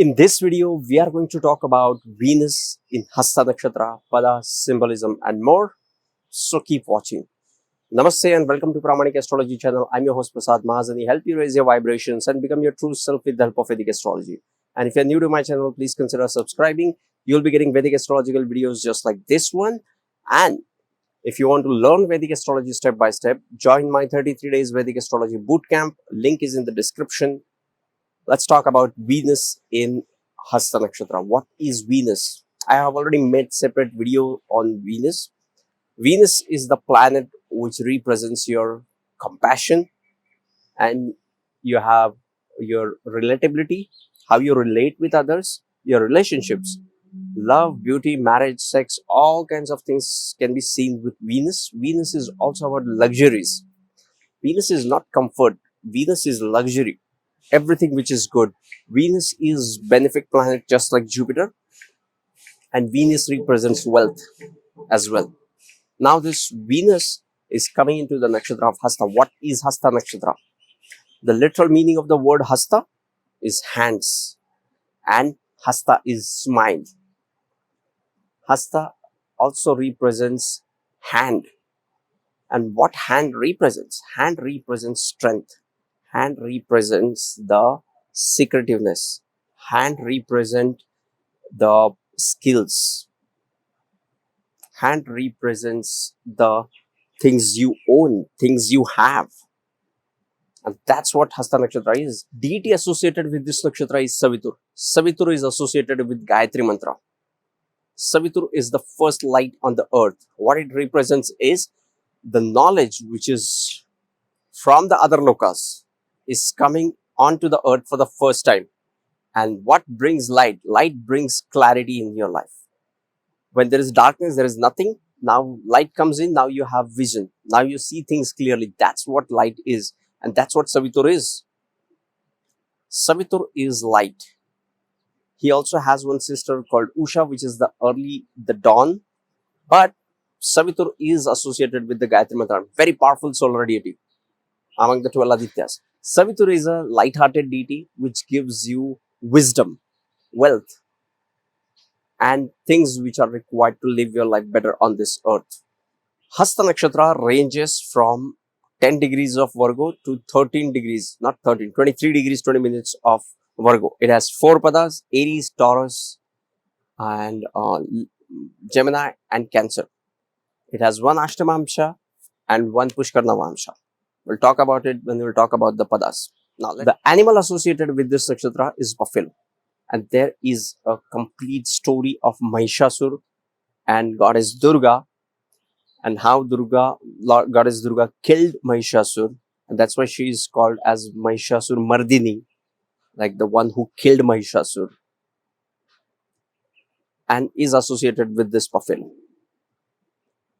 In this video, we are going to talk about Venus in Hasta Nakshatra, Pada, symbolism and more. So keep watching. Namaste and welcome to Pramanik Astrology channel. I'm your host Prasad Mahazani. Help you raise your vibrations and become your true self with the help of Vedic Astrology. And if you're new to my channel, please consider subscribing. You'll be getting Vedic astrological videos just like this one. And if you want to learn Vedic astrology step by step, join my 33 days Vedic astrology bootcamp. Link is in the description. Let's talk about Venus in Hasta Nakshatra. What is Venus? I have already made separate video on Venus. Venus is the planet which represents your compassion, and you have your relatability, how you relate with others, your relationships, love, beauty, marriage, sex, all kinds of things can be seen with Venus. Venus is also about luxuries. Venus is not comfort. Venus is luxury. Everything which is good. Venus is benefic planet just like Jupiter, and Venus represents wealth as well. Now this Venus is coming into the nakshatra of Hasta. What is Hasta Nakshatra? The literal meaning of the word Hasta is hands, and Hasta is smile. Hasta also represents hand. And what hand represents? Hand represents strength. Hand represents the secretiveness. Hand represents the skills. Hand represents the things you own, things you have. And that's what Hasta Nakshatra is. Deity associated with this nakshatra is Savitur. Savitur is associated with Gayatri Mantra. Savitur is the first light on the earth. What it represents is the knowledge which is from the other lokas is coming onto the earth for the first time. And what brings light? Light brings clarity in your life. When there is darkness, there is nothing. Now light comes in, now you have vision. Now you see things clearly. That's what light is. And that's what Savitur is. Savitur is light. He also has one sister called Usha, which is the dawn. But Savitur is associated with the Gayatri Mantra. Very powerful solar deity among the 12 Adityas. Savitur is a light-hearted deity which gives you wisdom, wealth, and things which are required to live your life better on this earth. Hasta Nakshatra ranges from 10 degrees of Virgo to 13 degrees, not 13, 23 degrees, 20 minutes of Virgo. It has 4 padas, Aries, Taurus, and Gemini and Cancer. It has 1 Ashtamamsha and 1 Pushkarnavamsha. We'll talk about it when we'll talk about the padas. Now, the animal associated with this nakshatra is buffalo. And there is a complete story of Mahishasur and goddess Durga, and how goddess Durga killed Mahishasur. And that's why she is called as Mahishasur Mardini, like the one who killed Mahishasur, and is associated with this buffalo.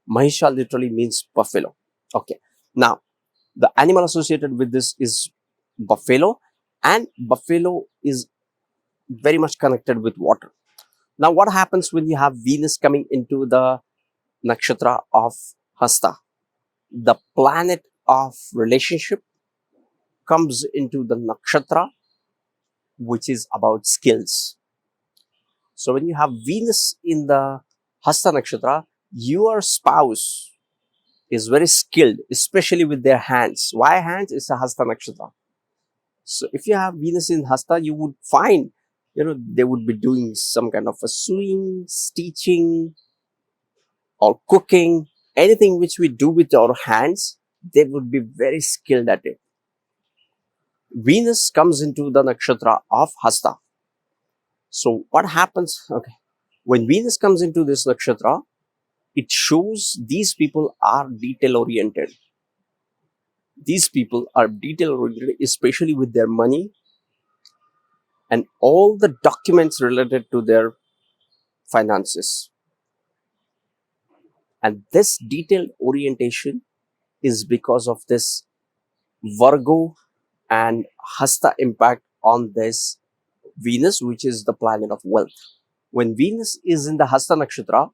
Mahisha literally means buffalo. Okay. Now, the animal associated with this is buffalo, and buffalo is very much connected with water. Now, what happens when you have Venus coming into the nakshatra of Hasta? The planet of relationship comes into the nakshatra, which is about skills. So, when you have Venus in the Hasta nakshatra, your spouse is very skilled, especially with their hands. Why hands? It's a Hasta nakshatra. So if you have Venus in Hasta, you would find, they would be doing some kind of a sewing, stitching, or cooking, anything which we do with our hands, they would be very skilled at it. Venus comes into the nakshatra of Hasta. So what happens? Okay, when Venus comes into this nakshatra, it shows these people are detail oriented. These people are detail oriented, especially with their money and all the documents related to their finances. And this detailed orientation is because of this Virgo and Hasta impact on this Venus, which is the planet of wealth. When Venus is in the Hasta nakshatra,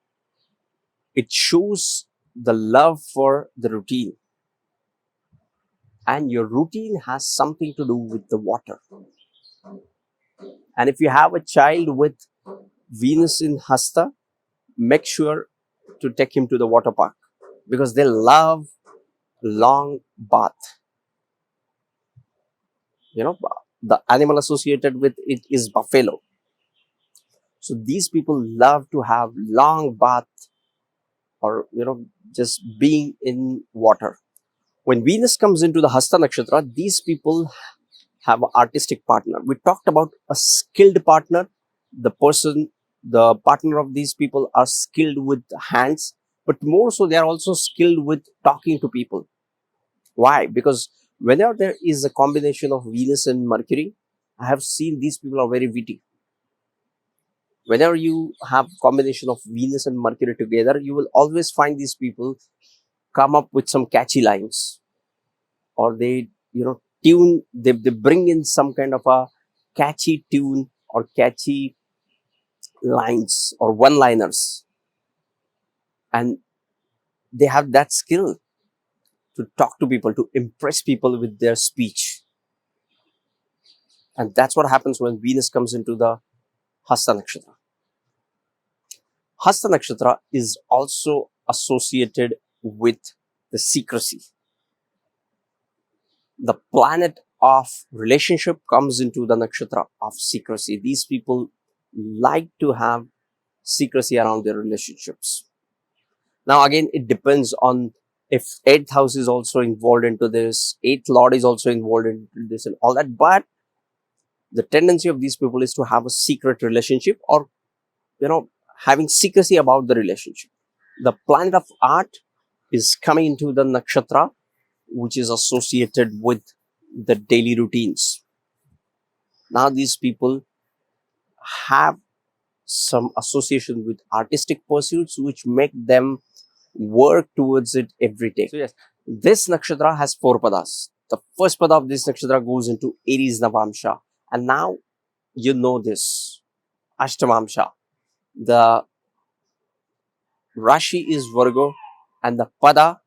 it shows the love for the routine. And your routine has something to do with the water. And if you have a child with Venus in Hasta, make sure to take him to the water park, because they love long bath. You know, the animal associated with it is buffalo. So these people love to have long bath, or just being in water. When Venus comes into the Hasta Nakshatra, these people have an artistic partner. We talked about a skilled partner. The partner of these people are skilled with hands, but more so, they are also skilled with talking to people. Why? Because whenever there is a combination of Venus and Mercury, I have seen these people are very witty. Whenever you have combination of Venus and Mercury together, you will always find these people come up with some catchy lines, or they tune, they bring in some kind of a catchy tune or catchy lines or one liners, and they have that skill to talk to people, to impress people with their speech. And that's what happens when Venus comes into the Hasta Nakshatra. Hasta Nakshatra is also associated with the secrecy. The planet of relationship comes into the nakshatra of secrecy. These people like to have secrecy around their relationships. Now again, it depends on if 8th house is also involved into this, 8th lord is also involved into this and all that. But the tendency of these people is to have a secret relationship, or having secrecy about the relationship. The planet of art is coming into the nakshatra, which is associated with the daily routines. Now these people have some association with artistic pursuits, which make them work towards it every day. So yes, this nakshatra has 4 padas. The first pada of this nakshatra goes into Aries Navamsha, and now you know this Ashtamamsha. The Rashi is Virgo, and the pada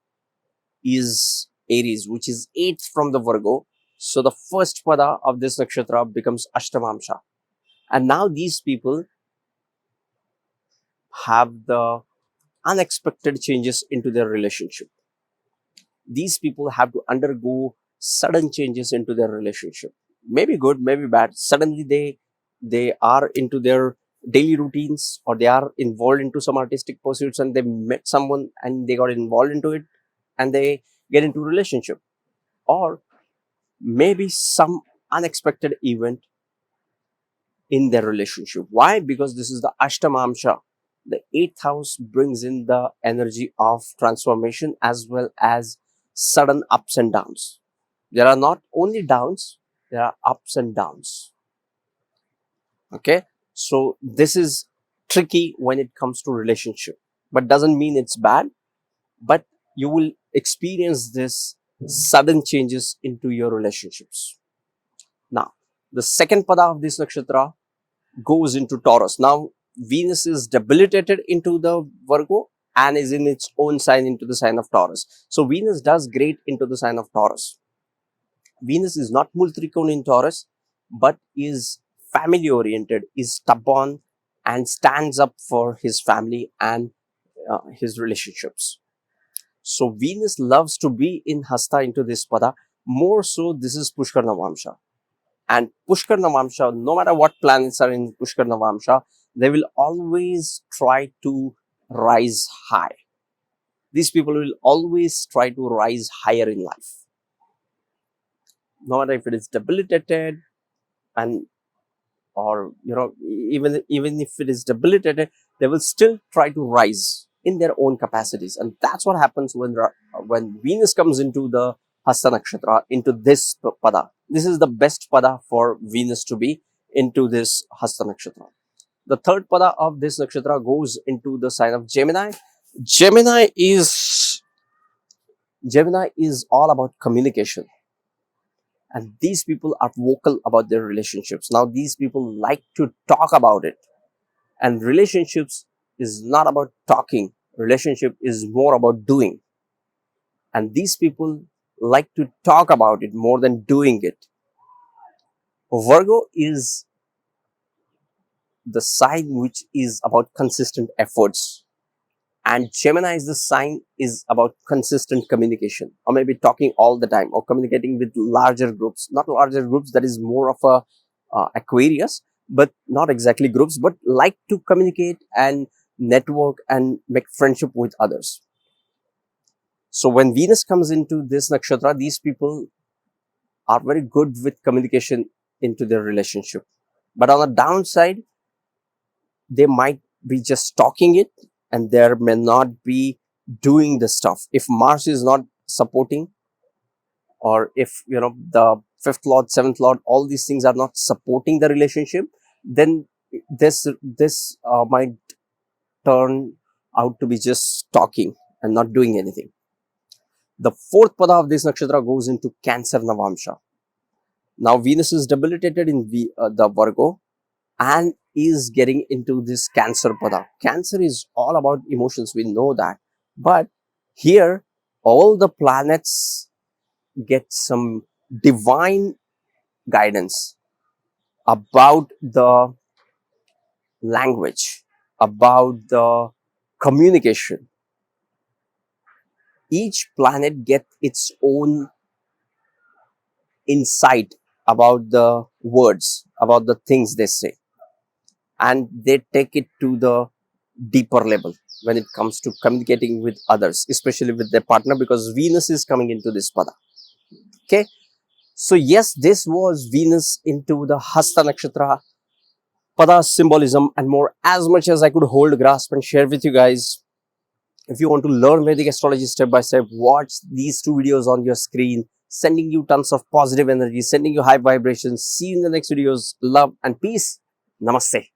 is Aries, which is 8th from the Virgo. So the first pada of this nakshatra becomes Ashtamamsha. And now these people have the unexpected changes into their relationship. These people have to undergo sudden changes into their relationship. Maybe good, maybe bad. Suddenly they are into their daily routines, or they are involved into some artistic pursuits, and they met someone and they got involved into it, and they get into relationship. Or maybe some unexpected event in their relationship. Why? Because this is the Ashtamamsha. The 8th house brings in the energy of transformation as well as sudden ups and downs. There are not only downs, there are ups and downs. Okay, so this is tricky when it comes to relationship, but doesn't mean it's bad. But you will experience this sudden changes into your relationships. Now, the second pada of this nakshatra goes into Taurus. Now, Venus is debilitated into the Virgo and is in its own sign into the sign of Taurus. So, Venus does great into the sign of Taurus. Venus is not Multrikona in Taurus, but is family oriented, is stubborn, and stands up for his family and his relationships. So, Venus loves to be in Hasta into this pada. More so, this is Pushkar Navamsha. And Pushkar Navamsha, no matter what planets are in Pushkar Navamsha, they will always try to rise high. These people will always try to rise higher in life. No matter if it is debilitated, and or even if it is debilitated, they will still try to rise in their own capacities. And that's what happens when Venus comes into the Hasta Nakshatra, into this pada. This is the best pada for Venus to be into this Hasta Nakshatra. The third pada of this nakshatra goes into the sign of Gemini. Gemini is all about communication. And these people are vocal about their relationships. Now, these people like to talk about it. And relationships is not about talking. Relationship is more about doing. And these people like to talk about it more than doing it. Virgo is the sign which is about consistent efforts, and Gemini is the sign is about consistent communication, or maybe talking all the time, or communicating with larger groups. Not larger groups, that is more of a Aquarius, but not exactly groups, but like to communicate and network and make friendship with others. So when Venus comes into this nakshatra, these people are very good with communication into their relationship. But on the downside, they might be just talking it, and there may not be doing the stuff. If Mars is not supporting, or if the fifth lord, seventh lord, all these things are not supporting the relationship, then this might turn out to be just talking and not doing anything. The fourth pada of this nakshatra goes into Cancer Navamsha. Now Venus is debilitated in the Virgo and is getting into this Cancer pada. Cancer is all about emotions, we know that. But here, all the planets get some divine guidance about the language, about the communication. Each planet gets its own insight about the words, about the things they say, and they take it to the deeper level when it comes to communicating with others, especially with their partner, because Venus is coming into this pada. Okay, so yes, this was Venus into the Hasta Nakshatra pada symbolism and more, as much as I could hold, grasp and share with you guys. If you want to learn Vedic astrology step by step, watch these two videos on your screen, sending you tons of positive energy, sending you high vibrations. See you in the next videos. Love and peace. Namaste.